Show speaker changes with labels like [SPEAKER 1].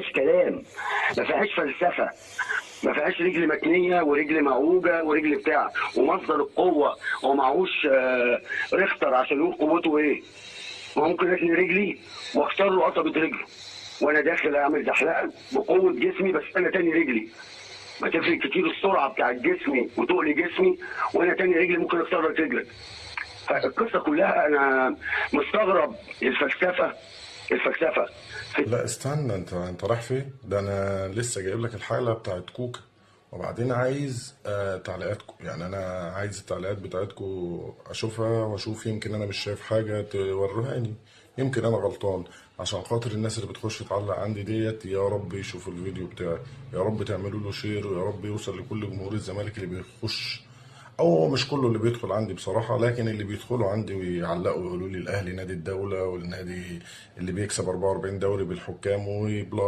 [SPEAKER 1] فيهاش كلام، ما فيهاش فلسفه، ما فيهاش رجل متنيه ورجل معوجه ورجل بتاع ومصدر القوه ومعهوش ريختر عشان يقول قوته ايه. ممكن اتني رجلي واختار له قطبه رجله وانا داخل اعمل زحلقه بقوه جسمي، بس انا تاني رجلي ما تفرق كتير السرعه بتاعت جسمي وتقل جسمي، وانا تاني رجلي ممكن اختار لك رجلك. فالقصه كلها انا مستغرب الفلسفه. الفلسفه
[SPEAKER 2] لا استنى، انت رايح فين؟ ده انا لسه جايب لك الحلقه بتاعت كوكا، وبعدين عايز تعليقاتكم. يعني انا عايز التعليقات بتاعتكم اشوفها، واشوف يمكن انا مش شايف حاجه توروهاني، يمكن انا غلطان. عشان خاطر الناس اللي بتخش تعلق عندي ديت، يا رب يشوفوا الفيديو بتاعي، يا رب تعملوا له شير، ويا رب يوصل لكل جمهور الزمالك اللي بيخش، او مش كله اللي بيدخل عندي بصراحه، لكن اللي بيدخلوا عندي ويعلقوا ويقولوا لي الاهلي نادي الدوله، والنادي اللي بيكسب 44 دوري بالحكام وبلا